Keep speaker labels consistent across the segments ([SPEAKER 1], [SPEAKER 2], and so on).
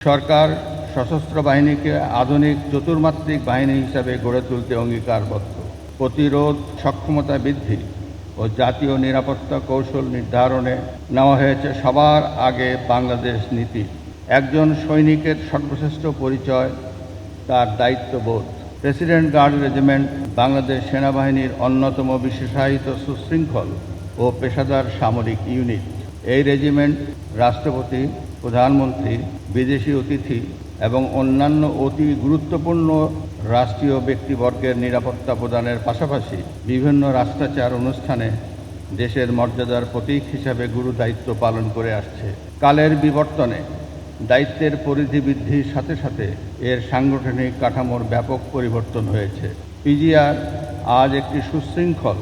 [SPEAKER 1] সরকার সশস্ত্র বাহিনীকে আধুনিক চতুর্মাত্রিক বাহিনী হিসাবে গড়ে তুলতে অঙ্গীকারবদ্ধ। প্রতিরোধ সক্ষমতা বৃদ্ধি ও জাতীয় নিরাপত্তা কৌশল নির্ধারণে নেওয়া হয়েছে সবার আগে বাংলাদেশ নীতি। একজন সৈনিকের সর্বশ্রেষ্ঠ পরিচয় তার দায়িত্ববোধ। প্রেসিডেন্ট গার্ড রেজিমেন্ট বাংলাদেশ সেনাবাহিনীর অন্যতম বিশেষায়িত সুশৃঙ্খল ও পেশাদার সামরিক ইউনিট। এই রেজিমেন্ট রাষ্ট্রপতি, প্রধানমন্ত্রী, বিদেশি অতিথি এবং অন্যান্য অতি গুরুত্বপূর্ণ রাষ্ট্রীয় ব্যক্তিবর্গের নিরাপত্তা প্রদানের পাশাপাশি বিভিন্ন রাষ্ট্রাচার অনুষ্ঠানে দেশের মর্যাদার প্রতীক হিসাবে গুরু দায়িত্ব পালন করে আসছে। কালের বিবর্তনে দায়িত্বের পরিধি বৃদ্ধির সাথে সাথে এর সাংগঠনিক কাঠামোর ব্যাপক পরিবর্তন হয়েছে। পিজিআর আজ একটি সুশৃঙ্খল,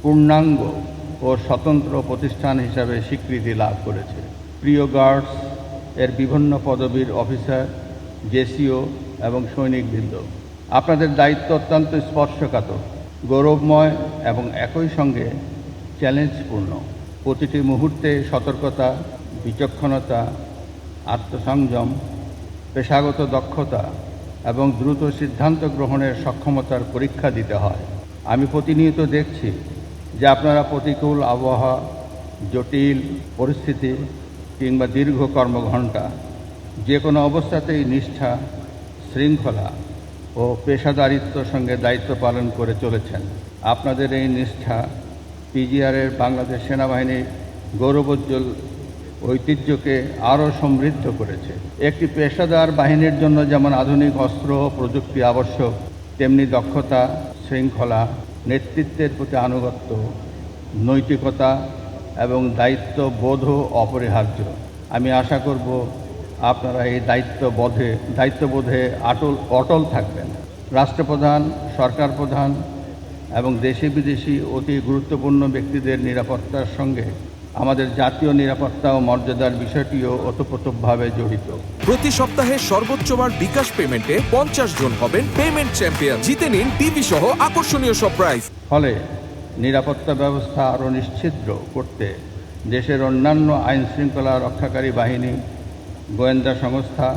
[SPEAKER 1] পূর্ণাঙ্গ ও স্বতন্ত্র প্রতিষ্ঠান হিসাবে স্বীকৃতি লাভ করেছে। প্রিয় গার্ডস এর বিভিন্ন পদবীর অফিসার, জেসিও এবং সৈনিকবৃন্দ, আপনাদের দায়িত্ব অত্যন্ত স্পর্শকাতর, গৌরবময় এবং একই সঙ্গে চ্যালেঞ্জপূর্ণ। প্রতিটি মুহূর্তে সতর্কতা, বিচক্ষণতা, আত্মসংযম, পেশাগত দক্ষতা এবং দ্রুত সিদ্ধান্ত গ্রহণের সক্ষমতার পরীক্ষা দিতে হয়। আমি প্রতিনিয়ত দেখছি যে আপনারা প্রতিকূল আবহাওয়া, জটিল পরিস্থিতি কিংবা দীর্ঘ কর্মঘণ্টা যে কোনো অবস্থাতেই নিষ্ঠা, শৃঙ্খলা ও পেশাদারিত্বের সঙ্গে দায়িত্ব পালন করে চলেছেন। আপনাদের এই নিষ্ঠা পিজিআরের বাংলাদেশ সেনাবাহিনীর গৌরবোজ্জ্বল ঐতিহ্যকে আরও সমৃদ্ধ করেছে। একটি পেশাদার বাহিনীর জন্য যেমন আধুনিক অস্ত্র ও প্রযুক্তি আবশ্যক, তেমনি দক্ষতা, শৃঙ্খলা, নেতৃত্বের প্রতি আনুগত্য, নৈতিকতা এবং দায়িত্ববোধও অপরিহার্য। আমি আশা করব আপনারা এই দায়িত্ববোধে অটল থাকবেন। রাষ্ট্রপ্রধান, সরকার প্রধান এবং দেশি বিদেশি অতি গুরুত্বপূর্ণ ব্যক্তিদের নিরাপত্তার সঙ্গে আমাদের জাতীয় নিরাপত্তা ও মর্যাদার বিষয়টিও ওতপ্রোতভাবে জড়িত।
[SPEAKER 2] প্রতি সপ্তাহে সর্বোচ্চবার বিকাশ পেমেন্টে 50 জন হবেন পেমেন্ট চ্যাম্পিয়ন। জিতে নিন টিভি সহ আকর্ষণীয় সব প্রাইজ।
[SPEAKER 1] ফলে নিরাপত্তা ব্যবস্থা আরও নিশ্ছিদ্র করতে দেশের অন্যান্য আইন শৃঙ্খলা রক্ষাকারী বাহিনী, গোয়েন্দা সংস্থা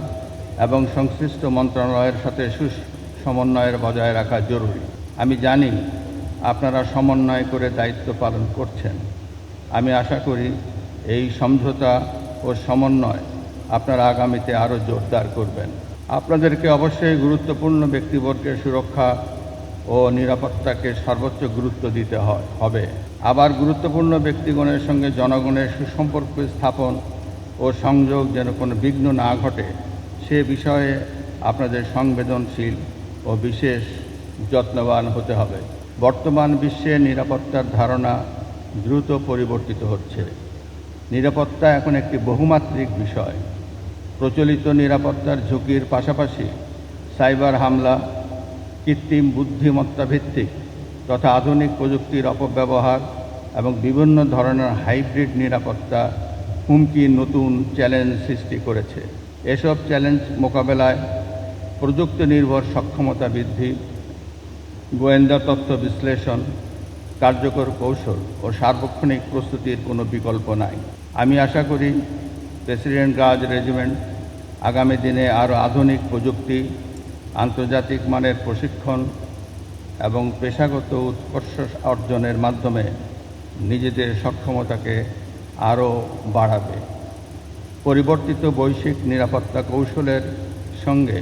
[SPEAKER 1] এবং সংশ্লিষ্ট মন্ত্রণালয়ের সাথে সমন্বয়ের বজায় রাখা জরুরি। আমি জানি আপনারা সমন্বয় করে দায়িত্ব পালন করছেন। আমি আশা করি এই সমঝোতা ও সমন্বয় আপনারা আগামীতে আরও জোরদার করবেন। আপনাদেরকে অবশ্যই গুরুত্বপূর্ণ ব্যক্তিবর্গের সুরক্ষা ও নিরাপত্তাকে সর্বোচ্চ গুরুত্ব দিতে হবে। আবার গুরুত্বপূর্ণ ব্যক্তিগণের সঙ্গে জনগণের সুসম্পর্ক স্থাপন ও সংযোগ যেন কোনো বিঘ্ন না ঘটে, সে বিষয়ে আপনাদের সংবেদনশীল ও বিশেষ যত্নবান হতে হবে। বর্তমান বিশ্বে নিরাপত্তার ধারণা দ্রুত পরিবর্তিত হচ্ছে। নিরাপত্তা এখন একটি বহুমাত্রিক বিষয়। প্রচলিত নিরাপত্তার ঝুঁকির পাশাপাশি সাইবার হামলা, কৃত্রিম বুদ্ধিমত্তা ভিত্তিক তথা আধুনিক প্রযুক্তির অপব্যবহার এবং বিভিন্ন ধরনের হাইব্রিড নিরাপত্তা হুমকি নতুন চ্যালেঞ্জ সৃষ্টি করেছে। এসব চ্যালেঞ্জ মোকাবেলায় প্রযুক্তি নির্ভর সক্ষমতা বৃদ্ধি, গোয়েন্দা তথ্য বিশ্লেষণ, কার্যকর কৌশল ও সার্বক্ষণিক প্রস্তুতির কোনো বিকল্প নাই। আমি আশা করি প্রেসিডেন্ট গার্ড রেজিমেন্ট আগামী দিনে আরও আধুনিক প্রযুক্তি, আন্তর্জাতিক মানের প্রশিক্ষণ এবং পেশাগত উৎকর্ষ অর্জনের মাধ্যমে নিজেদের সক্ষমতাকে আরও বাড়াবে। পরিবর্তিত বৈশ্বিক নিরাপত্তা কৌশলের সঙ্গে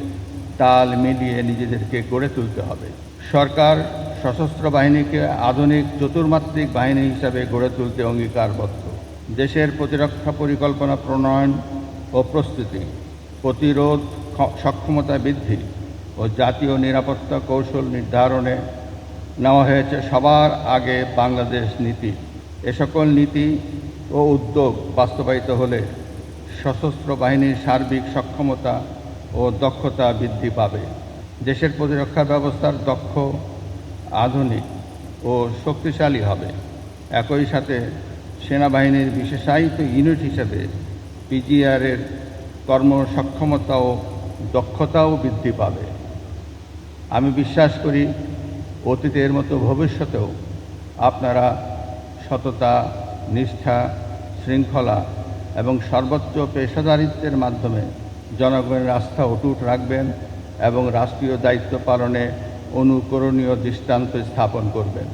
[SPEAKER 1] তাল মিলিয়ে নিজেদেরকে গড়ে তুলতে হবে। সরকার সশস্ত্র বাহিনীকে আধুনিক চতুর্মাত্রিক বাহিনী হিসাবে গড়ে তুলতে অঙ্গীকারবদ্ধ। দেশের প্রতিরক্ষা পরিকল্পনা প্রণয়ন ও প্রস্তুতি, প্রতিরোধ সক্ষমতা বৃদ্ধি ও জাতীয় নিরাপত্তা কৌশল নির্ধারণে নেওয়া হয়েছে সবার আগে বাংলাদেশ নীতি। এ সকল নীতি ও উদ্যোগ বাস্তবায়িত হলে সশস্ত্র বাহিনীর সার্বিক সক্ষমতা ও দক্ষতা বৃদ্ধি পাবে। দেশের প্রতিরক্ষা ব্যবস্থার দক্ষ, আধুনিক ও শক্তিশালী হবে। একই সাথে সেনাবাহিনীর বিশেষায়িত ইউনিট হিসেবে পিজিআরের কর্মসক্ষমতা ও দক্ষতাও বৃদ্ধি পাবে। আমি বিশ্বাস করি অতীতের মতো ভবিষ্যতেও আপনারা সততা, নিষ্ঠা, শৃঙ্খলা এবং সর্বোচ্চ পেশাদারিত্বের মাধ্যমে জনগণের আস্থা অটুট রাখবেন এবং রাষ্ট্রীয় দায়িত্ব পালনে অনুকরণীয় দৃষ্টান্ত স্থাপন করবেন।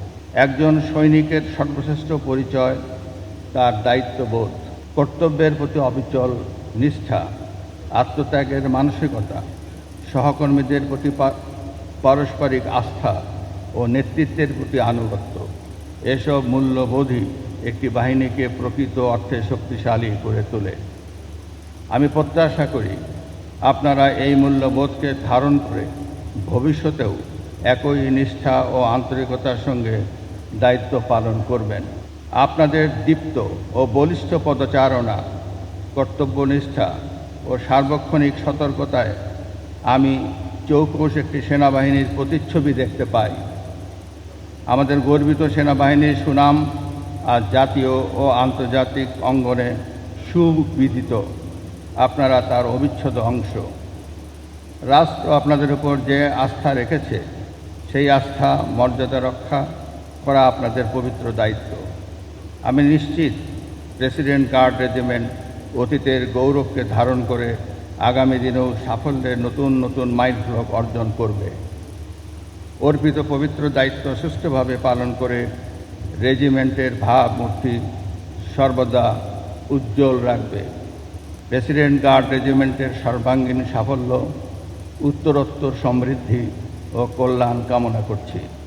[SPEAKER 1] একজন সৈনিকের সর্বশ্রেষ্ঠ পরিচয় তার দায়িত্ববোধ, কর্তব্যের প্রতি অবিচল নিষ্ঠা, আত্মত্যাগের মানসিকতা, সহকর্মীদের প্রতি পারস্পরিক আস্থা ও নেতৃত্বের প্রতি আনুগত্য। এসব মূল্যবোধই একটি বাহিনীকে প্রকৃত অর্থে শক্তিশালী করে তোলে। আমি প্রত্যাশা করি আপনারা এই মূল্যবোধকে ধারণ করে ভবিষ্যতেও একই নিষ্ঠা ও আন্তরিকতার সঙ্গে দায়িত্ব পালন করবেন। আপনাদের দীপ্ত ও বলিষ্ঠ পদচারণা, কর্তব্যনিষ্ঠা ও সার্বক্ষণিক সতর্কতায় আমি চৌকস একটি সেনাবাহিনীর প্রতিচ্ছবি দেখতে পাই। আমাদের গর্বিত সেনাবাহিনীর সুনাম আজ জাতীয় ও আন্তর্জাতিক অঙ্গনে সুবিদিত। আপনারা তার অবিচ্ছেদ্য অংশ। রাষ্ট্র আপনাদের উপর যে আস্থা রেখেছে সেই আস্থা মর্যাদা রক্ষা করা আপনাদের পবিত্র দায়িত্ব। আমি নিশ্চিত প্রেসিডেন্ট গার্ড রেজিমেন্ট অতীতের গৌরবকে ধারণ করে আগামী দিনেও সাফল্যের নতুন নতুন মাইলফলক অর্জন করবে। অর্পিত পবিত্র দায়িত্ব সুষ্ঠুভাবে পালন করে রেজিমেন্টের ভাবমূর্তি সর্বদা উজ্জ্বল রাখবে। প্রেসিডেন্ট গার্ড রেজিমেন্টের সর্বাঙ্গীন সাফল্য, উত্তরোত্তর সমৃদ্ধি ও কল্যাণ কামনা করছি।